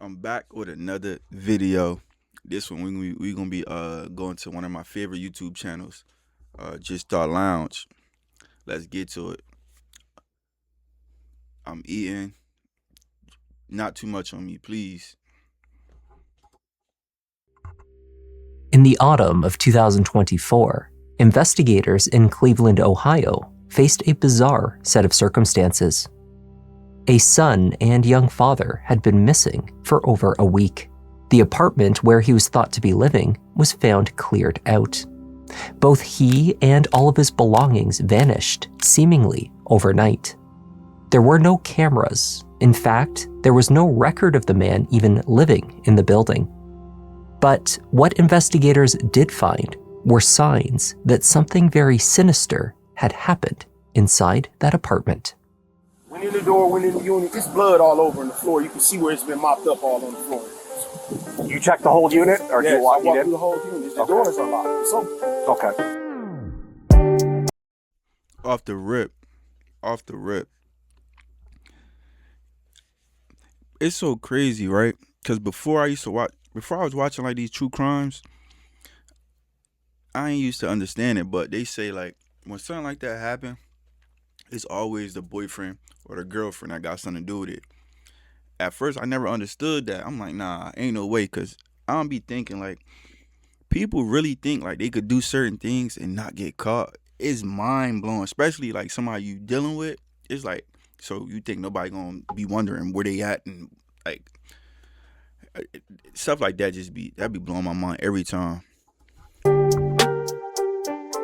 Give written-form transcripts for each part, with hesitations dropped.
I'm back with another video. This one we gonna be going to one of my favorite YouTube channels, JTL Lounge. Let's get to it. I'm eating. Not too much on me, please. In the autumn of 2024, investigators in Cleveland, Ohio, faced a bizarre set of circumstances. A son and young father had been missing for over a week. The apartment where he was thought to be living was found cleared out. Both he and all of his belongings vanished, seemingly overnight. There were no cameras. In fact, there was no record of the man even living in the building. But what investigators did find were signs that something very sinister had happened inside that apartment. Went in the door, went in the unit, there's blood all over on the floor. You can see where it's been mopped up all on the floor. You checked the whole unit, or yes, you walked I walked through the whole unit. The doors are locked. It's open. Okay. Off the rip. It's so crazy, right? Because before I was watching like these true crimes, I ain't used to understand it, but they say like when something like that happen, it's always the boyfriend or the girlfriend that got something to do with it. At first, I never understood that. I'm like, nah, ain't no way, because I don't be thinking like people really think like they could do certain things and not get caught. It's mind blowing, especially like somebody you dealing with. It's like, so you think nobody gonna be wondering where they at, and like stuff like that that'd be blowing my mind every time.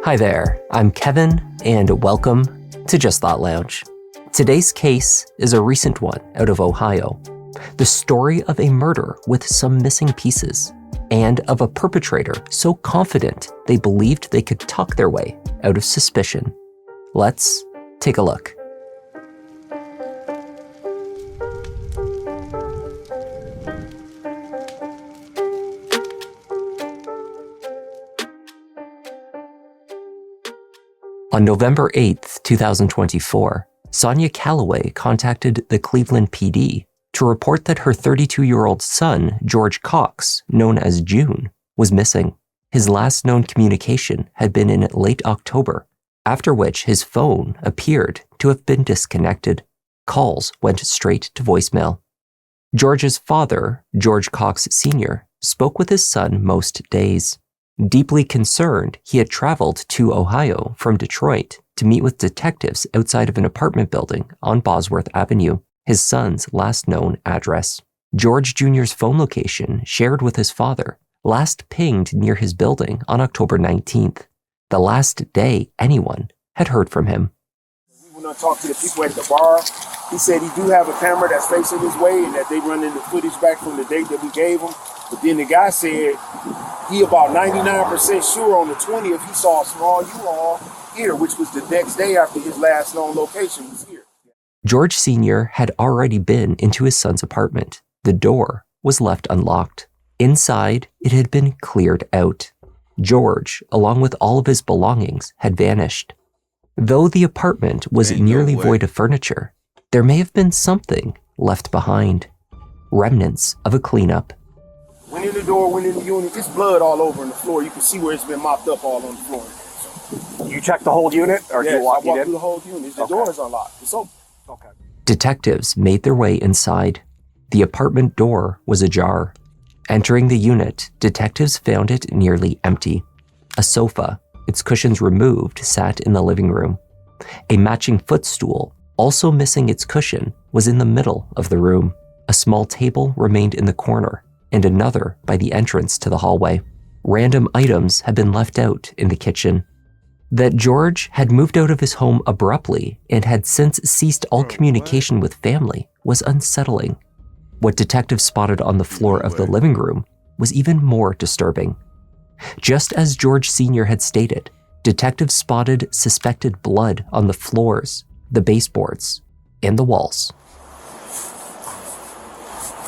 Hi there, I'm Kevin, and welcome to Just Thought Lounge. Today's case is a recent one out of Ohio. The story of a murder with some missing pieces, and of a perpetrator so confident they believed they could talk their way out of suspicion. Let's take a look. On November 8th, 2024, Sonia Calloway contacted the Cleveland PD to report that her 32-year-old son, George Cox, known as June, was missing. His last known communication had been in late October, after which his phone appeared to have been disconnected. Calls went straight to voicemail. George's father, George Cox Sr., spoke with his son most days. Deeply concerned, he had traveled to Ohio from Detroit to meet with detectives outside of an apartment building on Bosworth Avenue, his son's last known address. George Jr.'s phone location, shared with his father, last pinged near his building on October 19th, the last day anyone had heard from him. We went and talked to the people at the bar. He said he do have a camera that's facing his way and that they running the footage back from the date that we gave him. But then the guy said he about 99% sure on the 20th he saw a small U-Haul here, which was the next day after his last known location was here. George Sr. had already been into his son's apartment. The door was left unlocked. Inside, it had been cleared out. George, along with all of his belongings, had vanished. Though the apartment was nearly void of furniture, there may have been something left behind. Remnants of a cleanup. Went in the door, went in the unit, there's blood all over on the floor. You can see where it's been mopped up all on the floor. You checked the whole unit, or yes, you walked I walked through the whole unit. The doors are locked. It's open. Okay. Detectives made their way inside. The apartment door was ajar. Entering the unit, detectives found it nearly empty. A sofa, its cushions removed, sat in the living room. A matching footstool, also missing its cushion, was in the middle of the room. A small table remained in the corner, and another by the entrance to the hallway. Random items had been left out in the kitchen. That George had moved out of his home abruptly and had since ceased all communication with family was unsettling. What detectives spotted on the floor of the living room was even more disturbing. Just as George Sr. had stated, detectives spotted suspected blood on the floors, the baseboards, and the walls.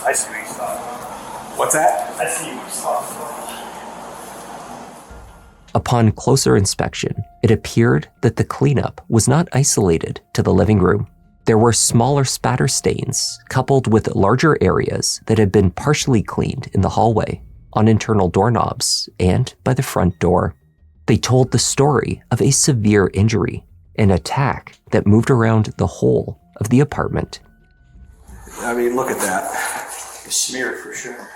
I see what you saw. What's that? I see what you saw. Upon closer inspection, it appeared that the cleanup was not isolated to the living room. There were smaller spatter stains coupled with larger areas that had been partially cleaned in the hallway, on internal doorknobs, and by the front door. They told the story of a severe injury, an attack that moved around the whole of the apartment. I mean, look at that. It's smeared for sure.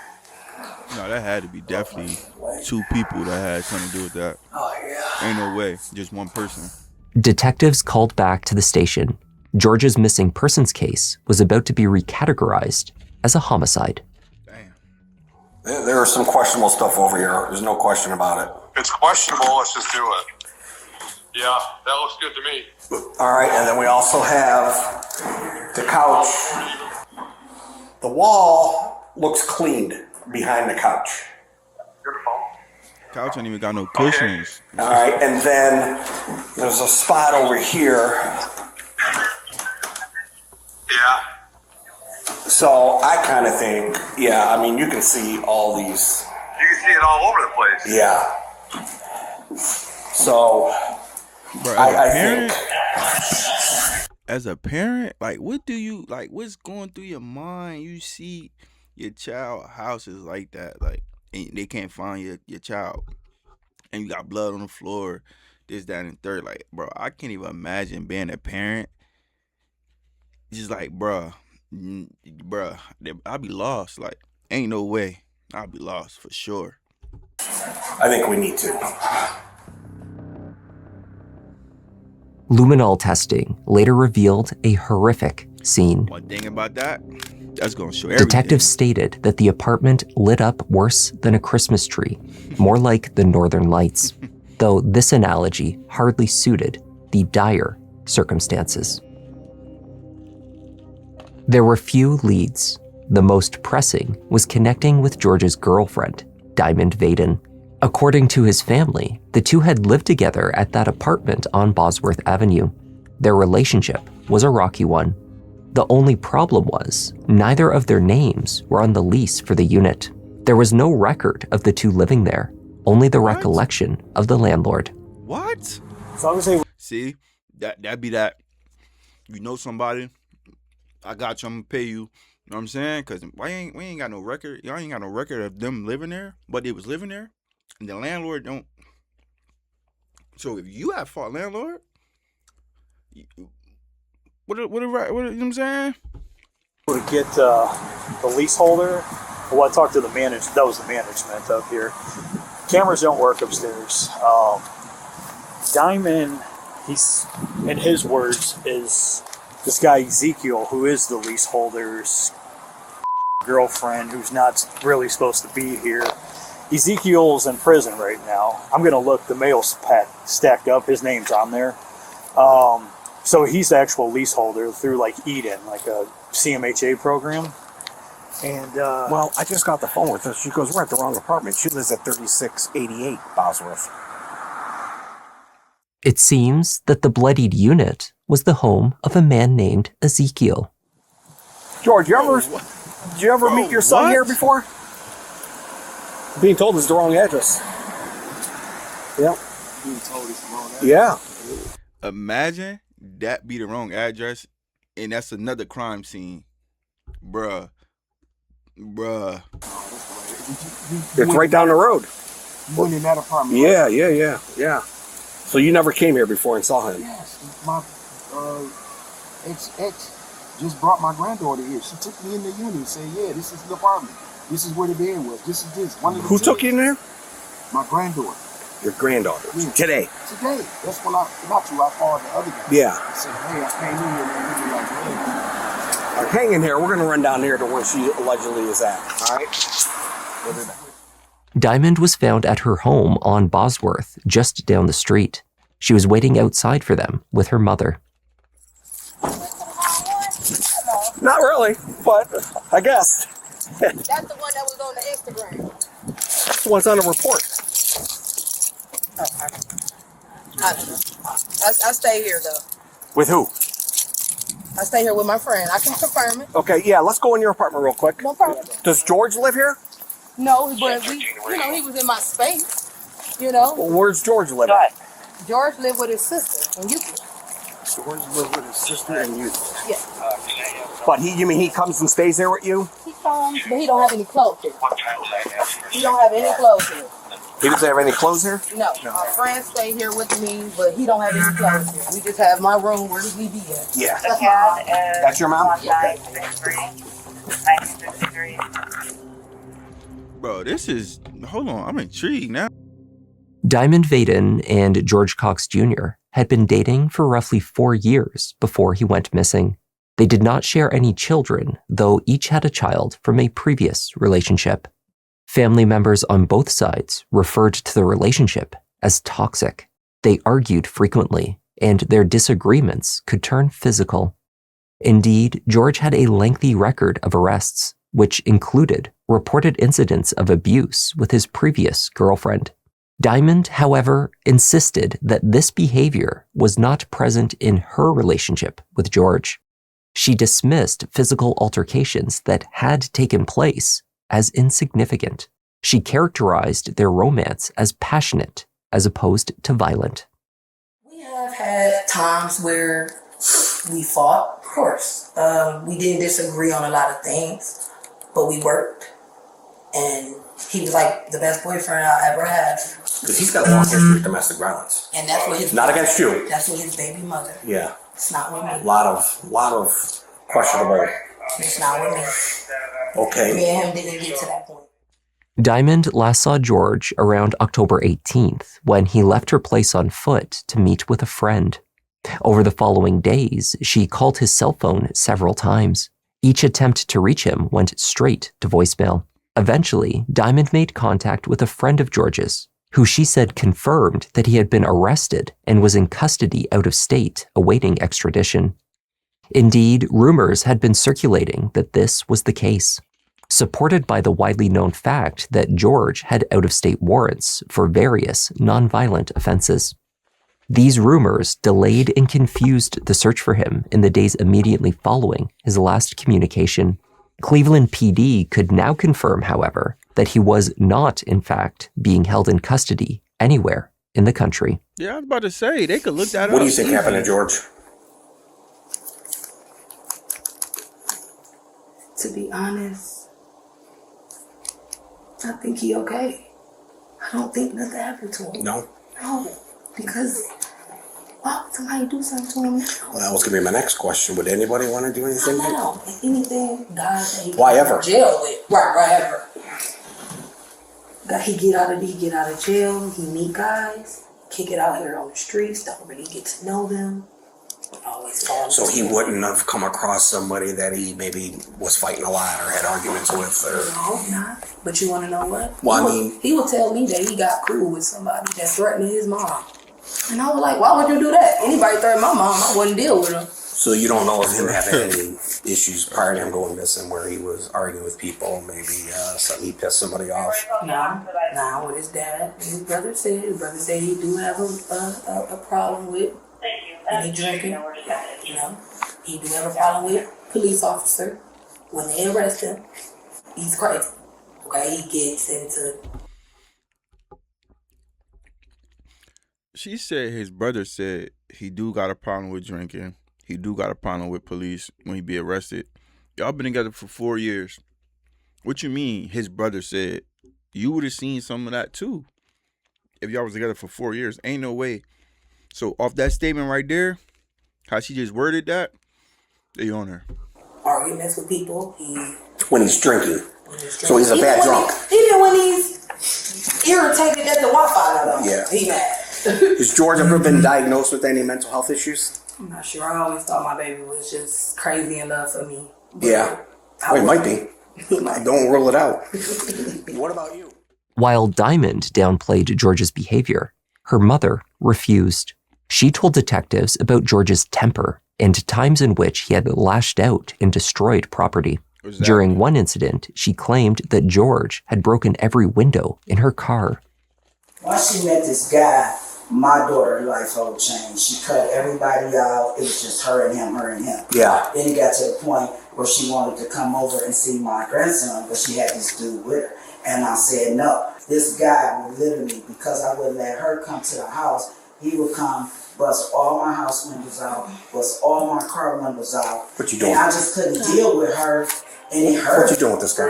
No, that had to be definitely two people that had something to do with that. Oh, yeah. Ain't no way, just one person. Detectives called back to the station. George's missing persons case was about to be recategorized as a homicide. Damn. There is some questionable stuff over here. There's no question about it. It's questionable. Let's just do it. Yeah, that looks good to me. All right, and then we also have the couch. The wall looks cleaned behind the couch. Couch ain't even got no cushions. All right, and then there's a spot over here. Yeah. So I kind of think, yeah, I mean, you can see all these. You can see it all over the place. Yeah. So Bro, I think. as a parent, like, what's going through your mind? You see your child houses like that, like, and they can't find your child, and you got blood on the floor, this, that, and third. Like, bro, I can't even imagine being a parent. Just like, bruh, I'd be lost. Like, ain't no way. I'd be lost for sure. I think we need to. Luminol testing later revealed a horrific scene. One thing about that, that's gonna show everything. Detectives stated that the apartment lit up worse than a Christmas tree, more like the Northern Lights, though this analogy hardly suited the dire circumstances. There were few leads. The most pressing was connecting with George's girlfriend, Diamond Vaden. According to his family, the two had lived together at that apartment on Bosworth Avenue. Their relationship was a rocky one. The only problem was, neither of their names were on the lease for the unit. There was no record of the two living there, only the recollection of the landlord. What? As long as they See, that'd be that. You know somebody, I got you, I'm gonna pay you. You know what I'm saying? Cause we ain't got no record. Y'all ain't got no record of them living there, but they was living there, and the landlord don't. So if you have fault, landlord, what you know what I'm saying? To get the leaseholder, well, I talked to the manager. That was the management up here. Cameras don't work upstairs. Diamond, he's, in his words, is this guy Ezekiel, who is the leaseholder's girlfriend, who's not really supposed to be here. Ezekiel's in prison right now. I'm going to look, the mail's stacked up. His name's on there. So he's the actual leaseholder through like Eden, like a CMHA program. And well, I just got the phone with her. She goes, we're at the wrong apartment. She lives at 3688 Bosworth. It seems that the bloodied unit was the home of a man named Ezekiel. George, did you ever meet your son what? here before? Being told it's the wrong address. Yeah. being told it's wrong. Yeah. Imagine that be the wrong address, and that's another crime scene, bruh. It's right down the road. You went in that apartment. Yeah. So you never came here before and saw him? Yes, my ex just brought my granddaughter here. She took me in the unit and said, yeah, this is the apartment. This is where the bed was. This is this. One of the Who took you in there? My granddaughter. Your granddaughter. Yeah. Today. That's when I called the other guy. Yeah. I said, hey, I came in here and he was like, hey. Hang in here. We're going to run down here to where she allegedly is at. All right? Diamond was found at her home on Bosworth, just down the street. She was waiting outside for them with her mother. Not really, but I guess. That's the one that was on the Instagram. That's the one's on the report. I don't know. I stay here though. With who? I stay here with my friend. I can confirm it. Okay, yeah, let's go in your apartment real quick. No problem. Does George live here? No, but he was in my space. You know, Well, where's George live at? George lived with his sister in Euclid. So where's he live with his sister and you? Yeah. But you mean he comes and stays there with you? He comes, but he don't have any clothes here. He don't have any clothes here. He doesn't have any clothes here? No. My friends stay here with me, but he don't have any clothes here. We just have my room where we be at. Yeah. That's my mom. That's your mom? Okay. Bro, this is. Hold on, I'm intrigued now. Diamond Vaden and George Cox Jr. had been dating for roughly 4 years before he went missing. They did not share any children, though each had a child from a previous relationship. Family members on both sides referred to the relationship as toxic. They argued frequently, and their disagreements could turn physical. Indeed, George had a lengthy record of arrests, which included reported incidents of abuse with his previous girlfriend. Diamond, however, insisted that this behavior was not present in her relationship with George. She dismissed physical altercations that had taken place as insignificant. She characterized their romance as passionate as opposed to violent. We have had times where we fought, of course. We didn't disagree on a lot of things, but we worked. And he was like the best boyfriend I ever had. Because he's got a long history of domestic violence. And that's what his Not against you. That's what his baby mother. Yeah. It's not with me. A lot of questionable. It's not with me. Okay. Me and him didn't get to that point. Diamond last saw George around October 18th when he left her place on foot to meet with a friend. Over the following days, she called his cell phone several times. Each attempt to reach him went straight to voicemail. Eventually, Diamond made contact with a friend of George's, who she said confirmed that he had been arrested and was in custody out of state, awaiting extradition. Indeed, rumors had been circulating that this was the case, supported by the widely known fact that George had out-of-state warrants for various nonviolent offenses. These rumors delayed and confused the search for him in the days immediately following his last communication. Cleveland PD could now confirm, however, that he was not, in fact, being held in custody anywhere in the country. Yeah, I was about to say, they could look that up. What do you think happened to George? To be honest, I think he okay. I don't think nothing happened to him. No? No, because why would somebody do something to him now? Well, that was going to be my next question. Would anybody want to do anything? No, if anything, God that he Why get ever? out of jail with. Right, ever. God, he get out of jail, he meet guys, kick it out here on the streets, don't really get to know them. Always fall. So he wouldn't have come across somebody that he maybe was fighting a lot or had arguments with? Or... No, not. But you want to know what? Well, He would tell me that he got cool with somebody that threatened his mom. And I was like, why would you do that? Anybody threaten my mom, I wouldn't deal with them. So you don't know of him having any issues prior to him going missing where he was arguing with people, maybe something he pissed somebody off? Nah, with his dad. His brother said he do have a problem with any drinking. You know, he do have a problem with police officer. When they arrest him, he's crazy. Okay, he gets into... She said his brother said he do got a problem with drinking. He do got a problem with police when he be arrested. Y'all been together for 4 years. What you mean his brother said? You would have seen some of that too. If y'all was together for 4 years. Ain't no way. So off that statement right there, how she just worded that, they on her. Arguments with people. When he's drinking. So he's a bad drunk. Even when he's irritated at the Wi-Fi, though. Yeah. He mad. Has George ever been diagnosed with any mental health issues? I'm not sure. I always thought my baby was just crazy in love for me. Yeah. Well, he might be. Don't rule it out. What about you? While Diamond downplayed George's behavior, her mother refused. She told detectives about George's temper and times in which he had lashed out and destroyed property. During one incident, she claimed that George had broken every window in her car. Once she met this guy, my daughter's life whole changed. She cut everybody out. It was just her and him. Yeah. Then it got to the point where she wanted to come over and see my grandson, but she had this dude with her. And I said, no, this guy would literally, because I wouldn't let her come to the house, he would come bust all my house windows out, bust all my car windows out. What you doing? And I just couldn't deal with her, and it hurt. What you doing with this guy?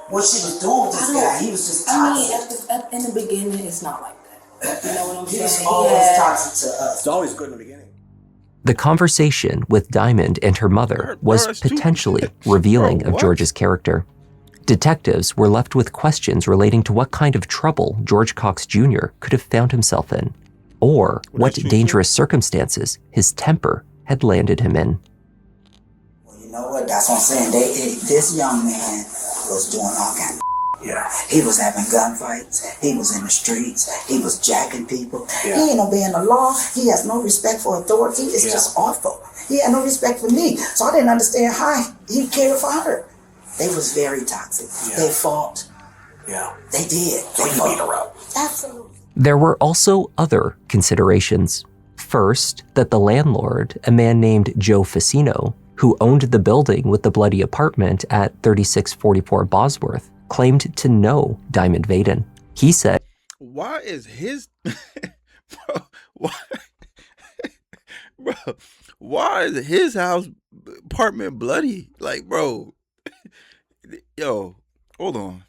What she was doing with this guy, he was just toxic. I mean, in the beginning, it's not like that. You know what I'm He saying? was always toxic to us. It's always good in the beginning. The conversation with Diamond and her mother was potentially revealing of George's character. Detectives were left with questions relating to what kind of trouble George Cox Jr. could have found himself in, or what dangerous circumstances his temper had landed him in. Well, you know what? That's what I'm saying. This young man was doing all kind of Yeah. He was having gunfights. He was in the streets. He was jacking people. Yeah. He ain't obeying the law. He has no respect for authority. It's just awful. He had no respect for me. So I didn't understand how he cared for her. They was very toxic. Yeah. They fought. Yeah. They did. So They you fought. beat her up. Absolutely. There were also other considerations. First, that the landlord, a man named Joe Facino, who owned the building with the bloody apartment at 3644 Bosworth, claimed to know Diamond Vaden. He said, Why is his why is his house apartment bloody? Like, bro, yo, hold on.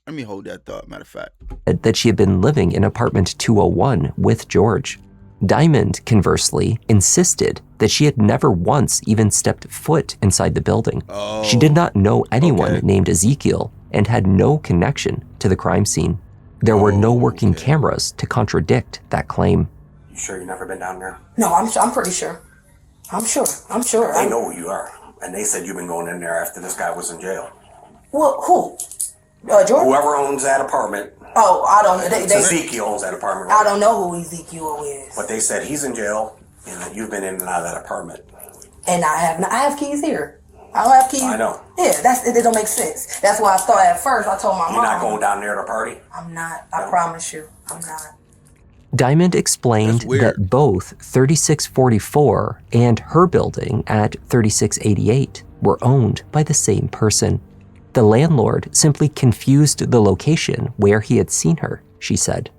Let me hold that thought, matter of fact. that she had been living in apartment 201 with George. Diamond, conversely, insisted that she had never once even stepped foot inside the building. Oh, She did not know anyone okay. named Ezekiel and had no connection to the crime scene. There were no working cameras to contradict that claim. You sure you never been down there? No, I'm pretty sure. I'm sure. They know who you are. And they said you've been going in there after this guy was in jail. Well, who? George? Whoever owns that apartment, Oh, I don't know. Ezekiel owns that apartment. I don't know who Ezekiel is. But they said he's in jail and that you've been in and out of that apartment. And I have keys here. I don't have keys. I know. Yeah, it don't make sense. That's why I thought at first, I told my mom. You're not going down there to party? I'm not. I promise you. I'm not. Diamond explained that both 3644 and her building at 3688 were owned by the same person. The landlord simply confused the location where he had seen her, she said.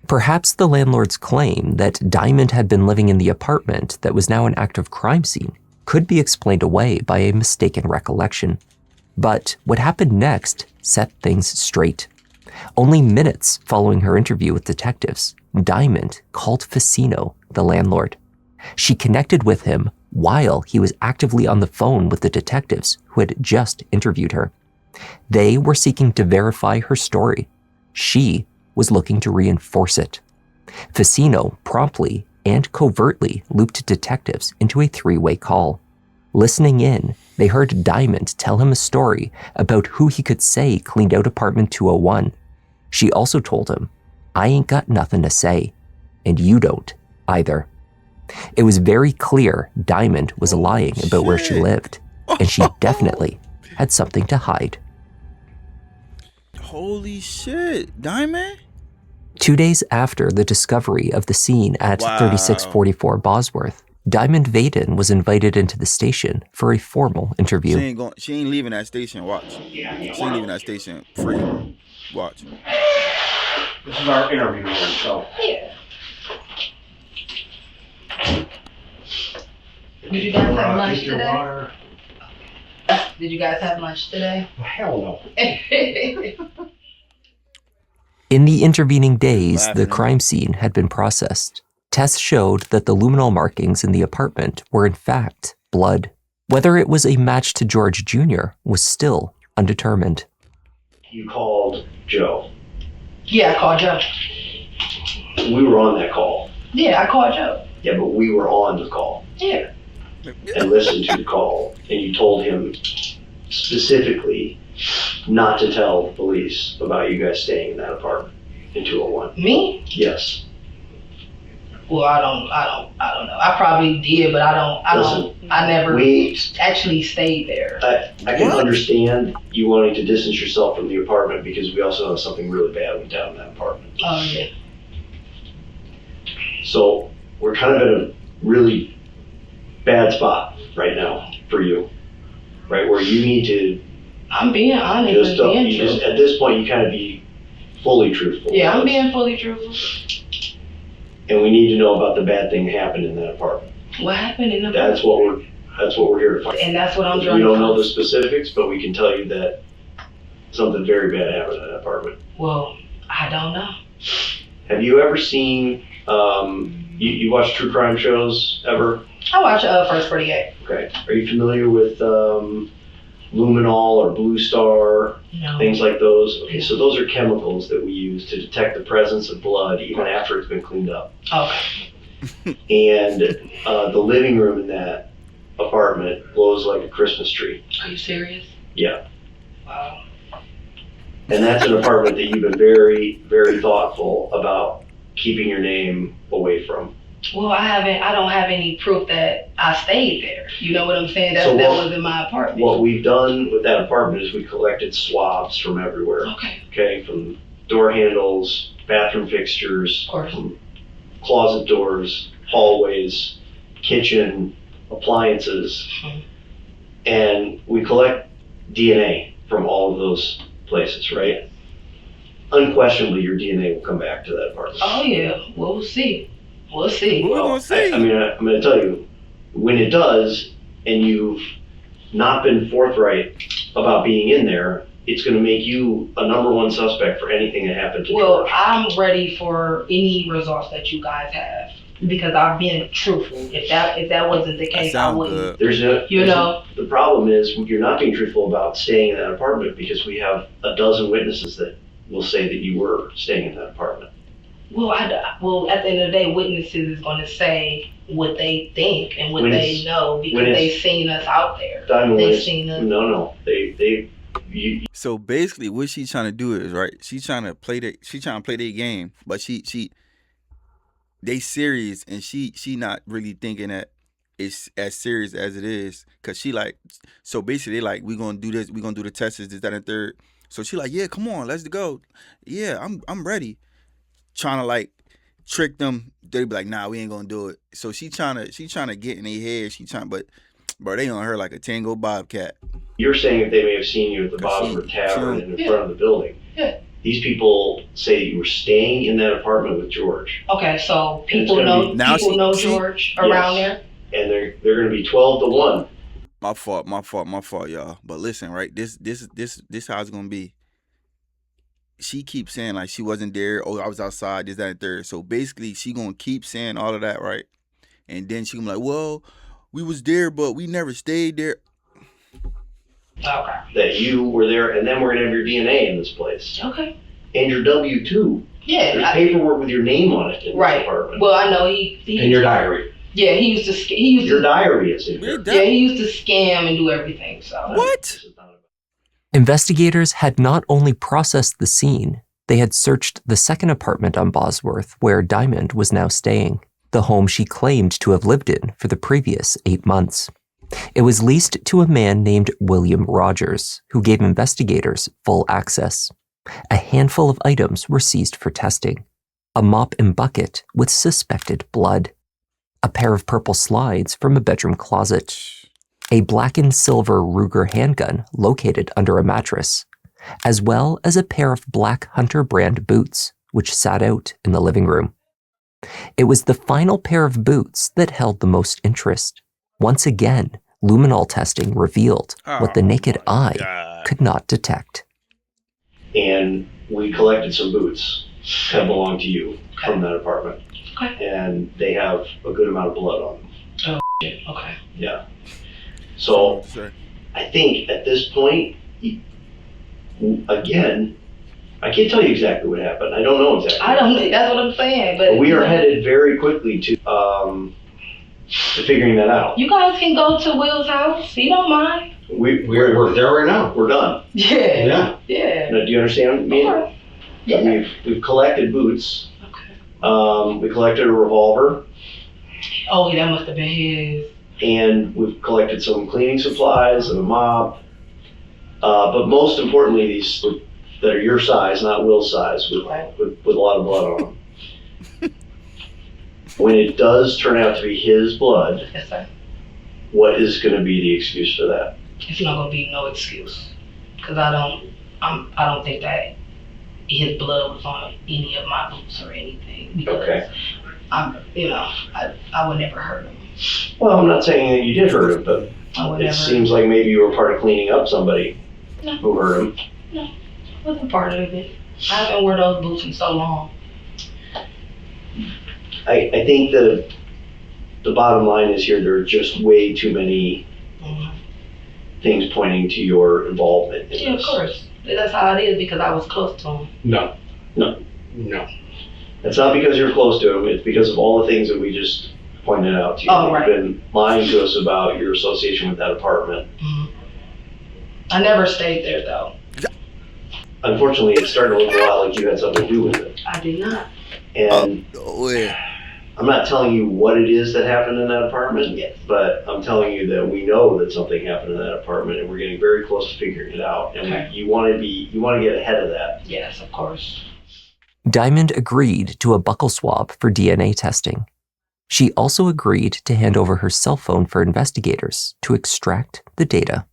Perhaps the landlord's claim that Diamond had been living in the apartment that was now an active crime scene could be explained away by a mistaken recollection. But what happened next set things straight. Only minutes following her interview with detectives, Diamond called Facino, the landlord. She connected with him while he was actively on the phone with the detectives who had just interviewed her. They were seeking to verify her story. She was looking to reinforce it. Facino promptly and covertly looped detectives into a three-way call. Listening in, they heard Diamond tell him a story about who he could say cleaned out apartment 201. She also told him, "I ain't got nothing to say, and you don't either." It was very clear Diamond was lying about where she lived, and she definitely had something to hide. Holy shit, Diamond? 2 days after the discovery of the scene at 3644 Bosworth, Diamond Vaden was invited into the station for a formal interview. She ain't leaving that station. Watch. She ain't leaving that station free. Watch. This is our interview room, so. Yeah. Did you guys have lunch today? Water. Did you guys have lunch today? Hell no. In the intervening days, the crime scene had been processed. Tests showed that the luminol markings in the apartment were in fact blood. Whether it was a match to George Jr. was still undetermined. You called Joe. Yeah, I called Joe. We were on that call. Yeah, I called Joe. Yeah, but we were on the call Yeah. and listened to the call, and you told him specifically not to tell police about you guys staying in that apartment in 201. Me? Yes. Well, I don't know. I probably did, but I never actually stayed there. I can understand you wanting to distance yourself from the apartment because we also know something really bad went down in that apartment. Oh, yeah. So we're kind of in a really bad spot right now for you, right? Where you need to I'm being honest. at this point, you kind of be fully truthful. Yeah, I'm being fully truthful. And we need to know about the bad thing that happened in that apartment. What happened in the That's what we're here to find. And that's what I'm trying We to don't know find. the specifics, but we can tell you that something very bad happened in that apartment. Well, I don't know. Have you ever seen, you watch true crime shows ever? I watch First 48. Okay. Are you familiar with luminol or blue star, No. things like those? Okay, so those are chemicals that we use to detect the presence of blood even after it's been cleaned up. Okay. And the living room in that apartment glows like a Christmas tree. Are you serious? Yeah. Wow. And that's an apartment that you've been very, very thoughtful about keeping your name away from. Well, I don't have any proof that I stayed there. You know what I'm saying? That was in my apartment. What we've done with that apartment is we collected swabs from everywhere. Okay. Okay, from door handles, bathroom fixtures, Of course. from closet doors, hallways, kitchen, appliances. Mhm. And we collect DNA from all of those places, right? Unquestionably, your DNA will come back to that apartment. Oh yeah. Well, we'll see. We'll see. We're gonna see. I mean, I'm going to tell you, when it does, and you've not been forthright about being in there, it's going to make you a number one suspect for anything that happened to Well, George. I'm ready for any results that you guys have because I've been truthful. If that wasn't the case, I wouldn't. The problem is you're not being truthful about staying in that apartment because we have a dozen witnesses that will say that you were staying in that apartment. Well, at the end of the day, witnesses is going to say what they think and what When they it's- know because when it's- they've seen us out there. Diamond, They've seen us. No. So basically, what she trying to do is right. She trying to play their game, but they serious, and she not really thinking that it's as serious as it is. Cause she like, so basically they like, we gonna do this, we gonna do the tests, this, that, and third. So she like, yeah, come on, let's go. Yeah, I'm ready. Trying to like trick them. They be like, nah, we ain't gonna do it. So she trying to get in their head. But they on her like a Tango Bobcat. You're saying that they may have seen you at the Bosworth Tavern and in front of the building. Yeah. These people say you were staying in that apartment with George. Okay, so And it's people gonna know be- know George around there. And they're going to be 12-1. My fault, y'all. But listen, right? This how it's gonna be. She keeps saying like she wasn't there. Oh, I was outside. This, that, and third. So basically, she gonna keep saying all of that, right? And then she gonna be like, well, we was there, but we never stayed there. Okay. That you were there, and then we're going to have your DNA in this place. Okay. And your W-2. Yeah. There's paperwork with your name on it in this Right. apartment. Well, I know he And your diary. Yeah, he used to. Your diary is in here. Yeah, he used to scam and do everything. So what? Investigators had not only processed the scene, they had searched the second apartment on Bosworth where Diamond was now staying, the home she claimed to have lived in for the previous 8 months. It was leased to a man named William Rogers, who gave investigators full access. A handful of items were seized for testing. A mop and bucket with suspected blood. A pair of purple slides from a bedroom closet. A black and silver Ruger handgun located under a mattress, as well as a pair of black Hunter brand boots, which sat out in the living room. It was the final pair of boots that held the most interest. Once again, luminol testing revealed what the naked eye could not detect. And we collected some boots that belong to you from that apartment. Okay. And they have a good amount of blood on them. Oh, shit. Okay. Yeah. So, I think at this point, again, I can't tell you exactly what happened. I don't know exactly. I don't. That's what I'm saying. But we are headed very quickly to figuring that out. You guys can go to Will's house. He don't mind. We're there right now. We're done. Yeah. Yeah. Now, do you understand me? Okay. Yeah. We've collected boots. Okay. We collected a revolver. Oh, that must have been his. And we've collected some cleaning supplies and a mop. But most importantly, these that are your size, not Will's size, with a lot of blood on them. When it does turn out to be his blood, Yes, sir. what is going to be the excuse for that? It's not gonna be no excuse, cause I don't think that his blood was on any of my boots or anything. Because Okay. I would never hurt him. Well, I'm not saying that you did hurt him, but it seems like maybe you were part of cleaning up somebody who hurt him. No, I wasn't part of it. I haven't worn those boots in so long. I think the bottom line is here, there are just way too many things pointing to your involvement in this. Of course. That's how it is because I was close to him. No. It's not because you're close to him. It's because of all the things that we just pointed out to you. Oh, right. You've been lying to us about your association with that apartment. I never stayed there, though. Unfortunately, it's starting to look a lot like you had something to do with it. I did not. And I'm not telling you what it is that happened in that apartment, but I'm telling you that we know that something happened in that apartment, and we're getting very close to figuring it out. And you want to get ahead of that. Yes, of course. Diamond agreed to a buccal swab for DNA testing. She also agreed to hand over her cell phone for investigators to extract the data.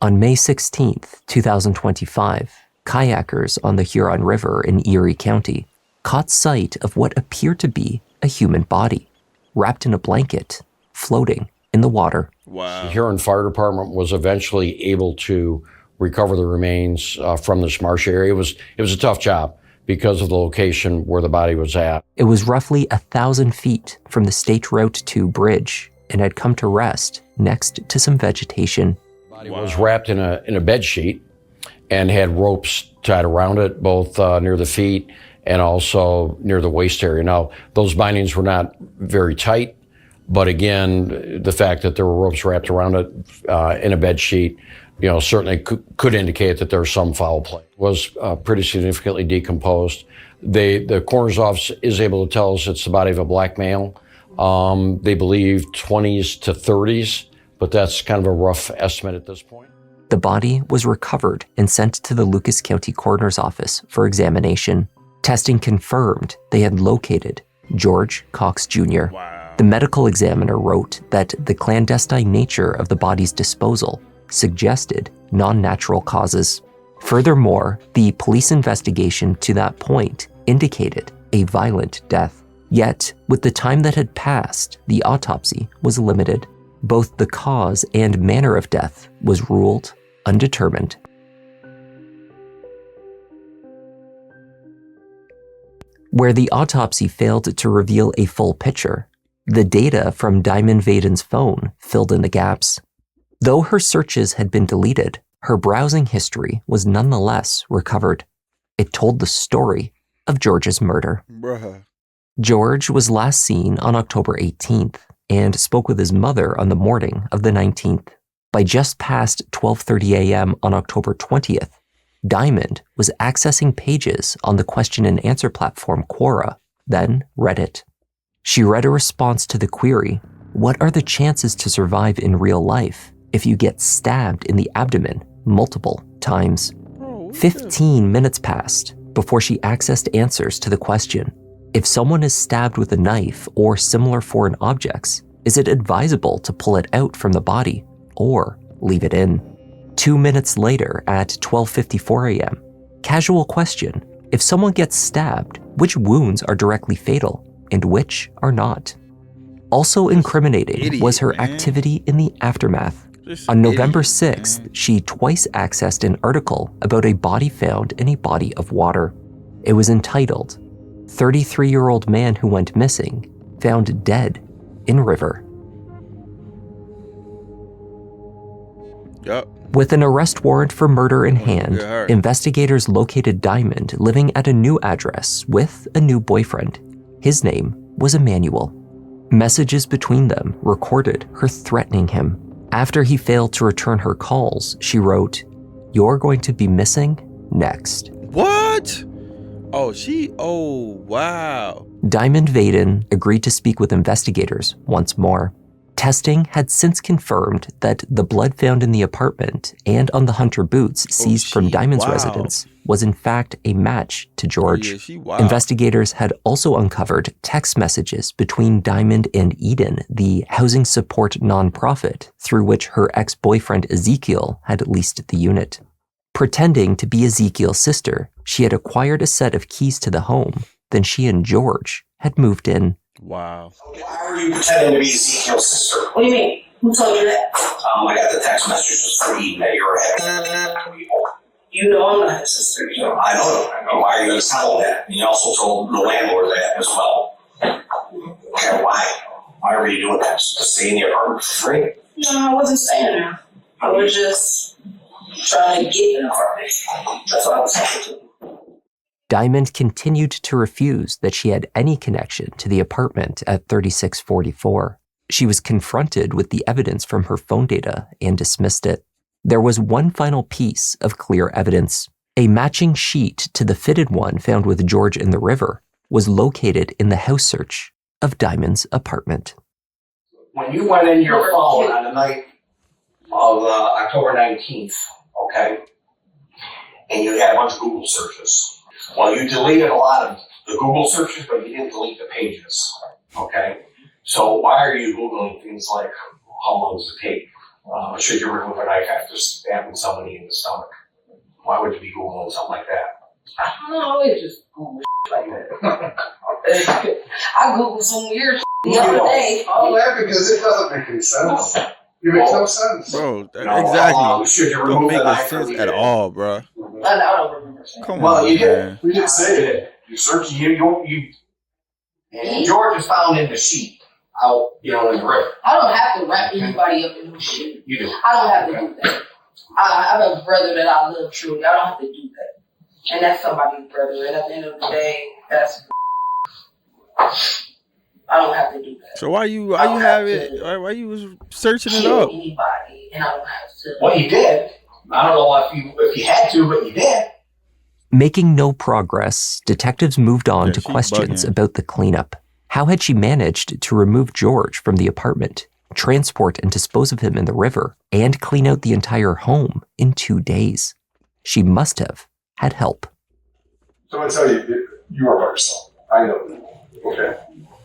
On May 16, 2025, kayakers on the Huron River in Erie County caught sight of what appeared to be a human body, wrapped in a blanket, floating in the water. Wow. The Huron Fire Department was eventually able to recover the remains from this marsh area. It was a tough job because of the location where the body was at. It was roughly 1,000 feet from the State Route 2 bridge and had come to rest next to some vegetation. The body was wrapped in a bed sheet and had ropes tied around it, both near the feet and also near the waist area. Now, those bindings were not very tight, but again, the fact that there were ropes wrapped around it in a bed sheet, certainly could indicate that there was some foul play. It was pretty significantly decomposed. The coroner's office is able to tell us it's the body of a black male. They believe 20s to 30s, but that's kind of a rough estimate at this point. The body was recovered and sent to the Lucas County Coroner's Office for examination. Testing confirmed they had located George Cox Jr. Wow. The medical examiner wrote that the clandestine nature of the body's disposal suggested non-natural causes. Furthermore, the police investigation to that point indicated a violent death. Yet, with the time that had passed, the autopsy was limited. Both the cause and manner of death was ruled undetermined. Where the autopsy failed to reveal a full picture, the data from Diamond Vaden's phone filled in the gaps. Though her searches had been deleted, her browsing history was nonetheless recovered. It told the story of George's murder. Bruh. George was last seen on October 18th and spoke with his mother on the morning of the 19th. By just past 12:30 a.m. on October 20th, Diamond was accessing pages on the question and answer platform Quora, then Reddit. She read a response to the query, "What are the chances to survive in real life if you get stabbed in the abdomen multiple times?" 15 minutes passed before she accessed answers to the question, "If someone is stabbed with a knife or similar foreign objects, is it advisable to pull it out from the body or leave it in?" 2 minutes later at 12:54 a.m., casual question, "If someone gets stabbed, which wounds are directly fatal and which are not?" Also incriminating was her activity in the aftermath. On November 6th, she twice accessed an article about a body found in a body of water. It was entitled, "33-year-old man who went missing, found dead in river." Yep. With an arrest warrant for murder in hand, investigators located Diamond living at a new address with a new boyfriend. His name was Emmanuel. Messages between them recorded her threatening him. After he failed to return her calls, she wrote, "You're going to be missing next." What? Oh, wow. Diamond Vaden agreed to speak with investigators once more. Testing had since confirmed that the blood found in the apartment and on the Hunter boots seized from Diamond's residence was in fact a match to George. Investigators had also uncovered text messages between Diamond and Eden, the housing support nonprofit through which her ex-boyfriend Ezekiel had leased the unit. Pretending to be Ezekiel's sister, she had acquired a set of keys to the home. Then she and George had moved in. Wow. Why are you pretending to be Ezekiel's sister? What do you mean? Who told you that? I got the text messages for Eden that you were having people. You know I'm not his sister. I know. Why are you going to tell him that? And you also told the landlord that as well. Okay, why? Why were you doing that? Just to stay in the apartment for free? No, I wasn't staying there. I was just trying to get an apartment. That's what I was saying to. Diamond continued to refuse that she had any connection to the apartment at 3644. She was confronted with the evidence from her phone data and dismissed it. There was one final piece of clear evidence. A matching sheet to the fitted one found with George in the river was located in the house search of Diamond's apartment. When you went in your phone on the night of October 19th, okay, and you had a bunch of Google searches. Well, you deleted a lot of the Google searches, but you didn't delete the pages, okay? So why are you Googling things like, how long does it take? Should you remove a knife after stabbing somebody in the stomach? Why would you be Googling something like that? I don't know, it's just Google like that. I Googled some weird the other day. I'm laughing because it doesn't make any sense. It makes no sense. Bro, exactly. Don't make no sense at all, bro. I don't remember. Come on, you man. We did say it. You search, and George is found in the sheet out, in the river. I don't have to wrap anybody up in no shit. You do. I don't have to do that. I have a brother that I love truly. I don't have to do that. And that's somebody's brother. And at the end of the day, that's. I don't have to do that. So why you was searching it up? Anybody, and I don't have to. Well, you did. I don't know if you had to, but you did. Making no progress, detectives moved on to questions about the cleanup. How had she managed to remove George from the apartment, transport and dispose of him in the river, and clean out the entire home in 2 days? She must have had help. So I'm going to tell you, you are by yourself. I know. Okay.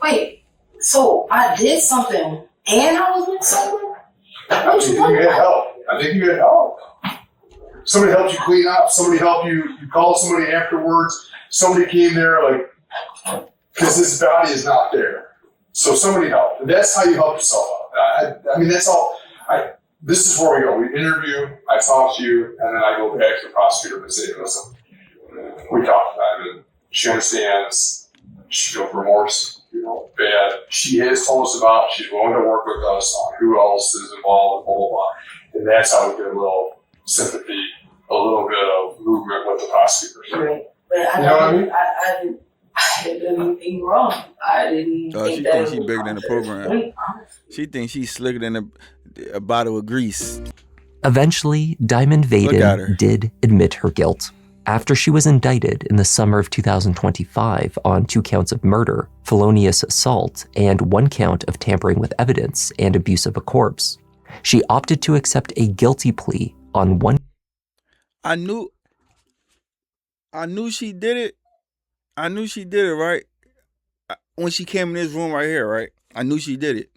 Wait, so I did something and I was with someone? I think you had help. I think you had help. Somebody helped you clean up. Somebody helped you. You called somebody afterwards. Somebody came there, because his body is not there. So somebody helped. And that's how you help yourself out. I mean, that's all. This is where we go. We interview. I talk to you, and then I go back to the prosecutor and say, listen, we talked about it. She understands. She feels remorse. Bad. She has told us about. She's willing to work with us on who else is involved. Blah blah blah. And that's how we get a little sympathy, a little bit of movement with the prosecutors. Right. But I didn't do anything wrong. I didn't think She that thinks she's bigger than the program. She thinks she's slicker than a bottle of grease. Eventually, Diamond Vaden did admit her guilt. After she was indicted in the summer of 2025 on 2 counts of murder, felonious assault, and 1 count of tampering with evidence and abuse of a corpse, she opted to accept a guilty plea on 1. I knew she did it. I knew she did it, right? When she came in this room right here, right? I knew she did it.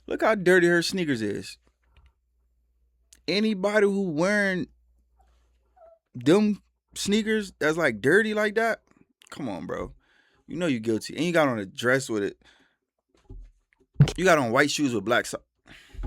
Look how dirty her sneakers is. Anybody who wearing them sneakers that's dirty like that, come on, bro. You know you're guilty. And you got on a dress with it. You got on white shoes with black socks.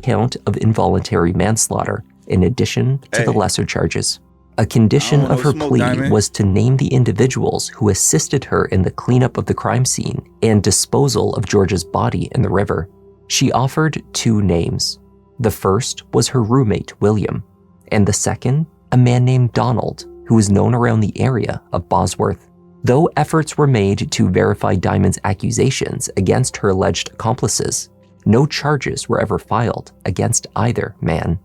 Count of involuntary manslaughter in addition to the lesser charges. A condition of her plea was to name the individuals who assisted her in the cleanup of the crime scene and disposal of George's body in the river. She offered 2 names. The first was her roommate, William, and the second, a man named Donald, who was known around the area of Bosworth. Though efforts were made to verify Diamond's accusations against her alleged accomplices, no charges were ever filed against either man.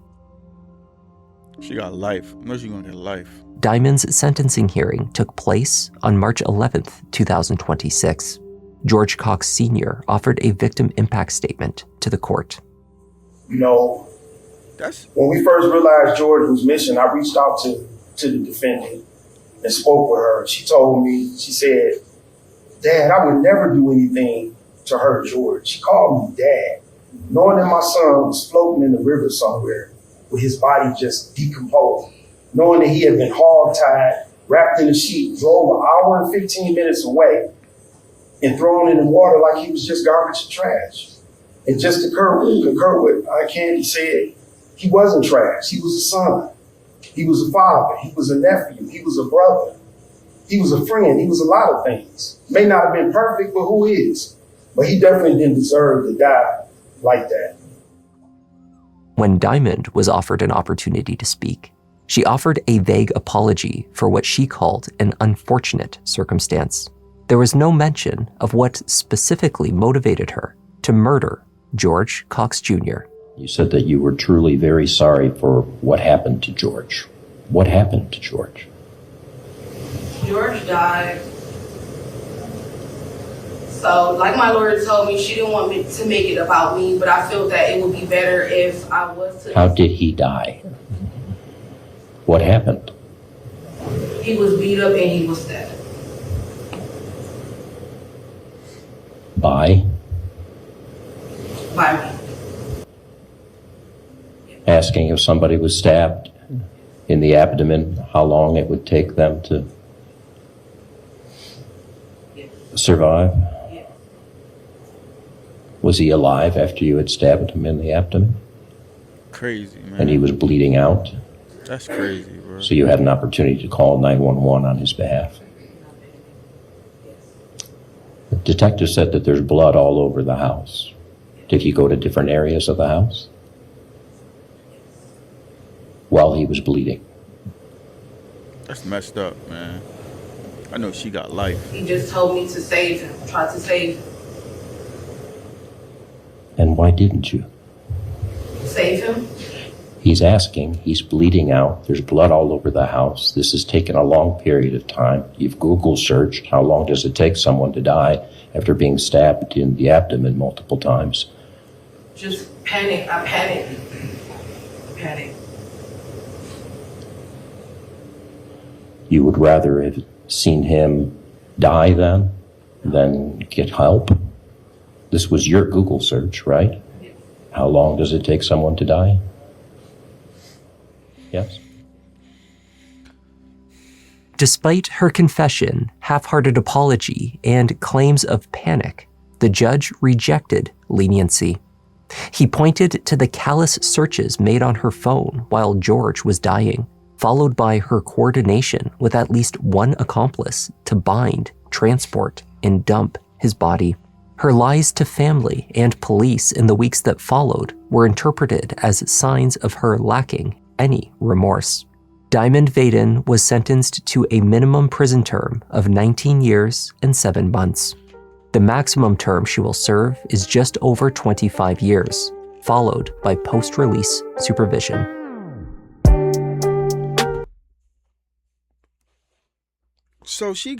She got life. I know she's gonna get life. Diamond's sentencing hearing took place on March 11th, 2026. George Cox Sr. offered a victim impact statement to the court. When we first realized George was missing, I reached out to the defendant and spoke with her. She told me, she said, "Dad, I would never do anything to hurt George." She called me Dad, knowing that my son was floating in the river somewhere with his body just decomposed. knowing that he had been hog-tied, wrapped in a sheet, drove an hour and 15 minutes away, and thrown in the water like he was just garbage and trash. And just to concur with Candy said, he wasn't trash. He was a son. He was a father. He was a nephew. He was a brother. He was a friend. He was a lot of things. May not have been perfect, but who is? But he definitely didn't deserve to die like that. When Diamond was offered an opportunity to speak, she offered a vague apology for what she called an unfortunate circumstance. There was no mention of what specifically motivated her to murder George Cox Jr. You said that you were truly very sorry for what happened to George. What happened to George? George died. So, like my lawyer told me, she didn't want me to make it about me, but I felt that it would be better if I was to. How did he die? What happened? He was beat up and he was stabbed. By? By me. Asking if somebody was stabbed in the abdomen, how long it would take them to survive? Was he alive after you had stabbed him in the abdomen? Crazy, man. And he was bleeding out? That's crazy, bro. So you had an opportunity to call 911 on his behalf? The detective said that there's blood all over the house. Did he go to different areas of the house while he was bleeding? That's messed up, man. I know she got life. He just told me to save him, try to save him. And why didn't you? Save him? He's asking, he's bleeding out, there's blood all over the house. This has taken a long period of time. You've Google searched, how long does it take someone to die after being stabbed in the abdomen multiple times? Just panic. I panicked. Panic. You would rather have seen him die then than get help? This was your Google search, right? Yeah. How long does it take someone to die? Yes? Despite her confession, half-hearted apology, and claims of panic, the judge rejected leniency. He pointed to the callous searches made on her phone while George was dying, followed by her coordination with at least one accomplice to bind, transport, and dump his body. Her lies to family and police in the weeks that followed were interpreted as signs of her lacking any remorse. Diamond Vaden was sentenced to a minimum prison term of 19 years and 7 months. The maximum term she will serve is just over 25 years, followed by post-release supervision. So she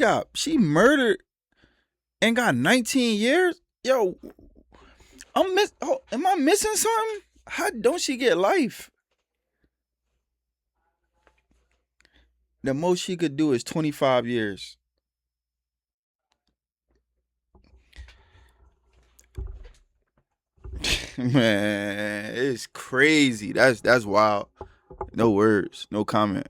murdered and got 19 years? Yo, am I missing something? How don't she get life? The most she could do is 25 years. Man, it's crazy. That's wild. No words, no comment.